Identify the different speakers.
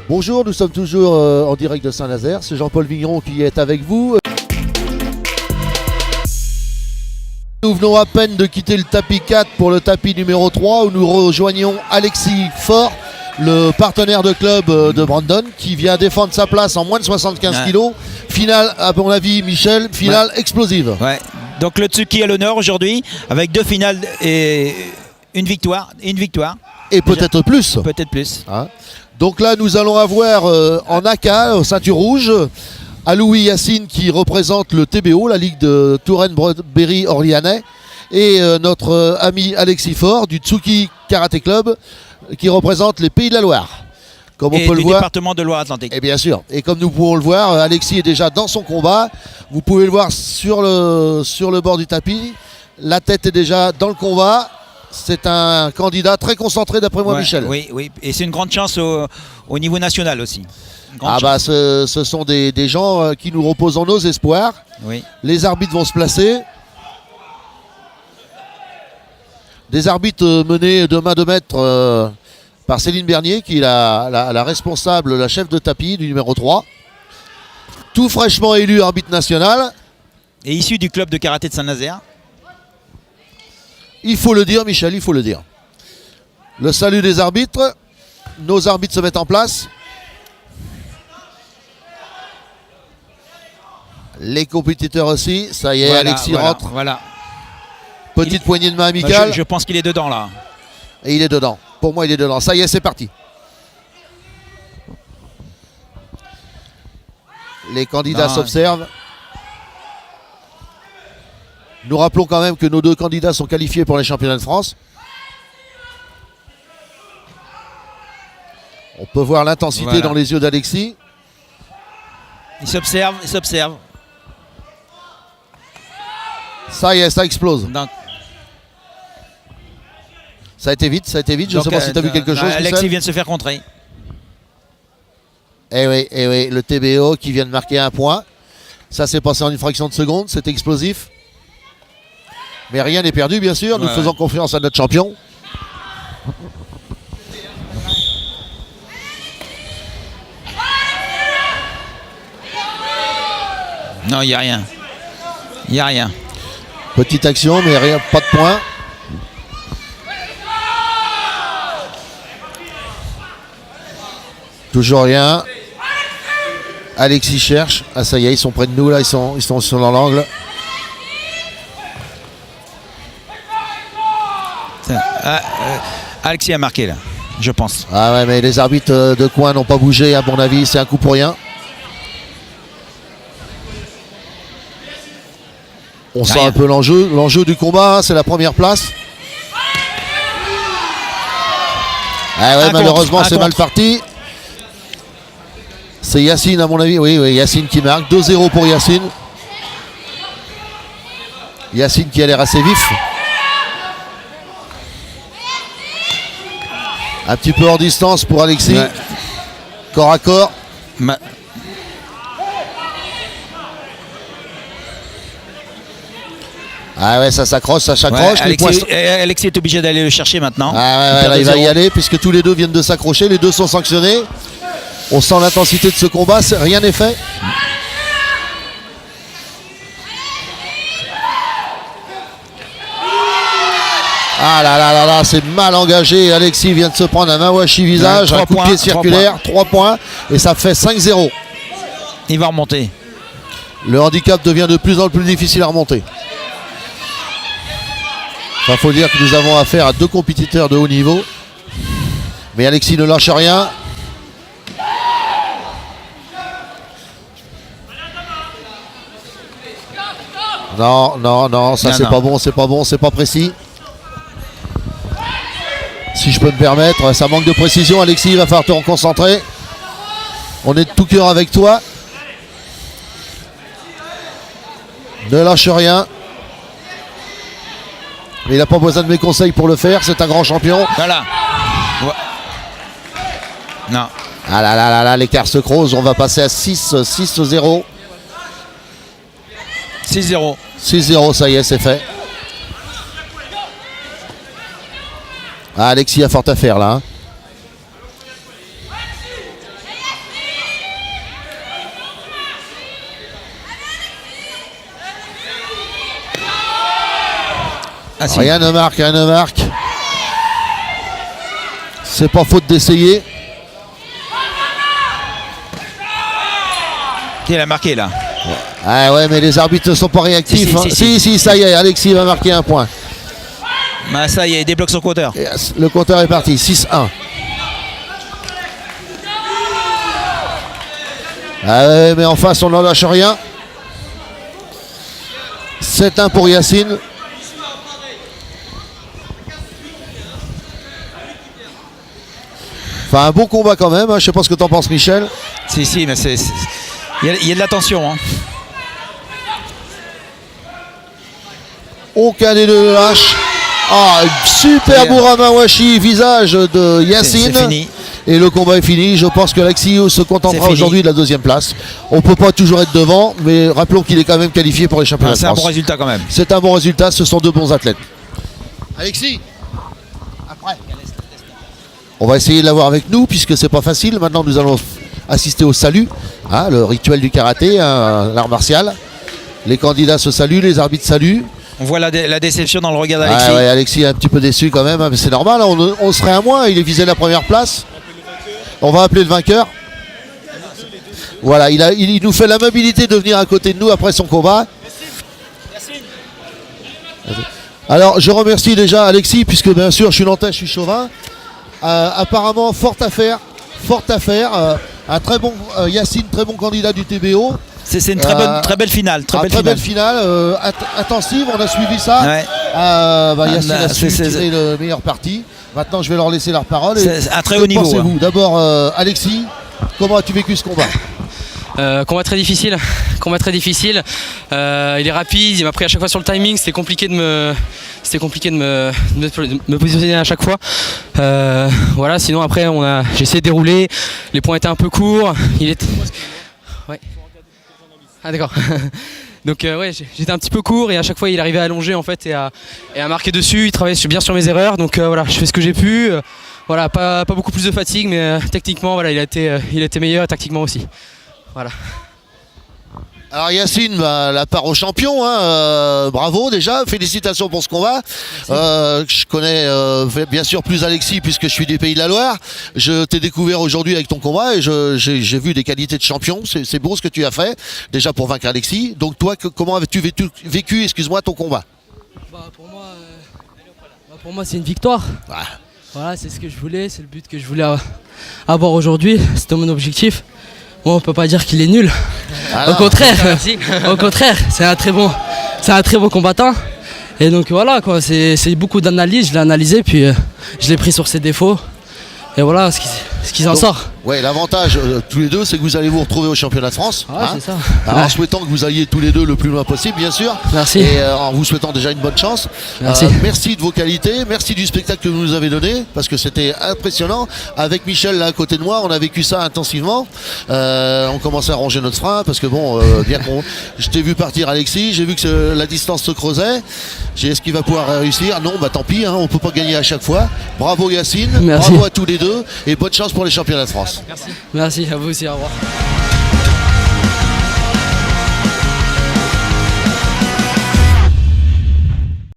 Speaker 1: Bonjour, nous sommes toujours en direct de Saint-Nazaire. C'est Jean-Paul Vigneron qui est avec vous. Nous venons à peine de quitter le tapis 4 pour le tapis numéro 3 où nous rejoignons Alexis Faure, le partenaire de club de Brandon, qui vient défendre sa place en moins de 75 kg. Finale, à mon avis, Michel, finale explosive.
Speaker 2: Ouais. Donc le Tsuki à l'honneur aujourd'hui, avec 2 finales et une victoire.
Speaker 1: Et peut-être plus.
Speaker 2: Peut-être plus.
Speaker 1: Hein. Donc là, nous allons avoir en AK, ceinture rouge, Aloui Yacine qui représente le TBO, la Ligue de Touraine-Berry-Orléanais, et notre ami Alexis Faure du Tsuki Karaté Club qui représente les Pays de la Loire. Comme on peut le voir,
Speaker 2: département de Loire-Atlantique.
Speaker 1: Et bien sûr. Et comme nous pouvons le voir, Alexis est déjà dans son combat. Vous pouvez le voir sur le bord du tapis. La tête est déjà dans le combat. C'est un candidat très concentré d'après moi, Michel.
Speaker 2: Oui. Et c'est une grande chance au niveau national aussi.
Speaker 1: Ce sont des gens qui nous reposent en nos espoirs.
Speaker 2: Oui.
Speaker 1: Les arbitres vont se placer. Des arbitres menés de main de maître par Céline Bernier, qui est la responsable, la chef de tapis du numéro 3. Tout fraîchement élu arbitre national.
Speaker 2: Et issu du club de karaté de Saint-Nazaire.
Speaker 1: Il faut le dire, Michel, il faut le dire. Le salut des arbitres. Nos arbitres se mettent en place. Les compétiteurs aussi. Ça y est, Alexis rentre.
Speaker 2: Voilà.
Speaker 1: Petite poignée de main amicale.
Speaker 2: Je pense qu'il est dedans là.
Speaker 1: Et il est dedans. Pour moi, il est dedans. Ça y est, c'est parti. Les candidats s'observent. Nous rappelons quand même que nos 2 candidats sont qualifiés pour les championnats de France. On peut voir l'intensité dans les yeux d'Alexis.
Speaker 2: Il s'observe.
Speaker 1: Ça y est, ça explose.
Speaker 2: Donc,
Speaker 1: ça a été vite. Je ne sais pas si tu as vu quelque chose.
Speaker 2: Alexis vient de se faire contrer.
Speaker 1: Eh oui, le TBO qui vient de marquer un point. Ça s'est passé en une fraction de seconde, c'est explosif. Mais rien n'est perdu, bien sûr. Nous faisons confiance à notre champion.
Speaker 2: Non, il n'y a rien.
Speaker 1: Petite action, mais rien, pas de point. Toujours rien. Alexis cherche. Ah ça y est, ils sont près de nous là, ils sont sur l'angle.
Speaker 2: Alexis a marqué là, je pense.
Speaker 1: Ah ouais, mais les arbitres de coin n'ont pas bougé, à mon avis, c'est un coup pour rien. On sent un peu l'enjeu du combat, c'est la première place. Ah ouais, malheureusement c'est mal parti. C'est Yacine à mon avis, oui, Yacine qui marque, 2-0 pour Yacine. Yacine qui a l'air assez vif. Un petit peu hors distance pour Alexis. Ouais. Corps à corps. Ah ouais, ça s'accroche.
Speaker 2: Alexis est obligé d'aller le chercher maintenant.
Speaker 1: Ah ouais, là, il va y aller puisque tous les 2 viennent de s'accrocher. Les 2 sont sanctionnés. On sent l'intensité de ce combat. Rien n'est fait. Ah là, c'est mal engagé. Alexis vient de se prendre un mawashi visage, un coup de pied circulaire, 3 points, et ça fait 5-0.
Speaker 2: Il va remonter.
Speaker 1: Le handicap devient de plus en plus difficile à remonter. Il faut dire que nous avons affaire à 2 compétiteurs de haut niveau. Mais Alexis ne lâche rien. Non, ça c'est pas bon, c'est pas précis. Si je peux me permettre, ça manque de précision. Alexis, il va falloir te reconcentrer. On est de tout cœur avec toi. Ne lâche rien. Mais il n'a pas besoin de mes conseils pour le faire. C'est un grand champion.
Speaker 2: Voilà. Non.
Speaker 1: Ah là, l'écart se creuse. On va passer à 6-0.
Speaker 2: 6-0.
Speaker 1: 6-0, ça y est, c'est fait. Ah, Alexis a fort à faire là.
Speaker 2: Ah, si.
Speaker 1: Rien ne marque, rien ne marque. C'est pas faute d'essayer.
Speaker 2: Qui a marqué là?
Speaker 1: Ah ouais, mais les arbitres ne sont pas réactifs. Si, ça y est, Alexis va marquer un point.
Speaker 2: Bah, ça y est, il débloque son compteur.
Speaker 1: Yes, le compteur est parti, 6-1. Ah ouais, mais en face, on n'en lâche rien. 7-1 pour Yacine. Enfin, un beau combat quand même. Hein. Je sais pas ce que t'en penses, Michel.
Speaker 2: Si, mais il y a de la tension. Hein.
Speaker 1: Aucun des deux lâche. Ah, super Bouramawashi, visage de Yacine.
Speaker 2: C'est fini.
Speaker 1: Et le combat est fini. Je pense que Alexis se contentera aujourd'hui de la deuxième place. On ne peut pas toujours être devant, mais rappelons qu'il est quand même qualifié pour les championnats de France.
Speaker 2: C'est un bon résultat quand même.
Speaker 1: C'est un bon résultat, ce sont deux bons athlètes. Alexis, après. On va essayer de l'avoir avec nous puisque c'est pas facile. Maintenant, nous allons assister au salut, hein, le rituel du karaté, hein, l'art martial. Les candidats se saluent, les arbitres saluent.
Speaker 2: On voit la déception dans le regard d'Alexis.
Speaker 1: Ah ouais, Alexis est un petit peu déçu quand même, hein, mais c'est normal, on serait à moins, il est visé la première place. On va appeler le vainqueur. Voilà, il nous fait l'amabilité de venir à côté de nous après son combat. Alors je remercie déjà Alexis, puisque bien sûr je suis nantais, je suis chauvin. Apparemment forte affaire. Un très bon Yacine, très bon candidat du TBO.
Speaker 2: C'est une très belle finale. Très
Speaker 1: belle finale, intensive, on a suivi ça.
Speaker 2: Ouais.
Speaker 1: Yacine a su tirer le meilleur parti. Maintenant, je vais leur laisser leur parole.
Speaker 2: C'est un très haut niveau.
Speaker 1: Pensez-vous d'abord, Alexis, comment as-tu vécu ce combat?
Speaker 3: Combat très difficile. Il est rapide, il m'a pris à chaque fois sur le timing. C'était compliqué de me positionner à chaque fois. Voilà. Sinon après, j'ai essayé de dérouler. Les points étaient un peu courts. Ouais. Ah d'accord. Donc ouais, j'étais un petit peu court et à chaque fois il arrivait à allonger en fait et à marquer dessus. Il travaillait bien sur mes erreurs. Donc voilà, je fais ce que j'ai pu. Voilà, pas beaucoup plus de fatigue, mais techniquement voilà, il a été meilleur et tactiquement aussi. Voilà.
Speaker 1: Alors Yacine, la part au champion, hein, bravo déjà, félicitations pour ce combat. Je connais bien sûr plus Alexis puisque je suis des Pays de la Loire. Je t'ai découvert aujourd'hui avec ton combat et j'ai vu des qualités de champion. C'est beau ce que tu as fait, déjà pour vaincre Alexis. Donc toi, comment as-tu vécu, excuse-moi, ton combat?
Speaker 4: Pour moi c'est une victoire.
Speaker 1: Ah.
Speaker 4: Voilà, c'est ce que je voulais, c'est le but que je voulais avoir aujourd'hui. C'était mon objectif. Bon, on peut pas dire qu'il est nul.
Speaker 1: Alors,
Speaker 4: au contraire, c'est un très bon combattant. Et donc voilà quoi, c'est beaucoup d'analyse. Je l'ai analysé puis je l'ai pris sur ses défauts. Et voilà ce qui en sort.
Speaker 1: Ouais, l'avantage tous les deux, c'est que vous allez vous retrouver au championnat de France.
Speaker 4: Ah, c'est ça.
Speaker 1: Alors, en souhaitant que vous alliez tous les deux le plus loin possible, bien sûr.
Speaker 4: Merci.
Speaker 1: Et en vous souhaitant déjà une bonne chance.
Speaker 4: Merci.
Speaker 1: Merci de vos qualités, merci du spectacle que vous nous avez donné, parce que c'était impressionnant. Avec Michel là à côté de moi, on a vécu ça intensivement. On commençait à ranger notre frein, parce que bon, je t'ai vu partir Alexis, j'ai vu que la distance se creusait. Est-ce qu'il va pouvoir réussir? Non, bah tant pis, hein, on peut pas gagner à chaque fois. Bravo Yacine,
Speaker 4: merci.
Speaker 1: bravo à tous les deux, et bonne chance pour les championnats de France.
Speaker 4: Merci à vous aussi, au revoir.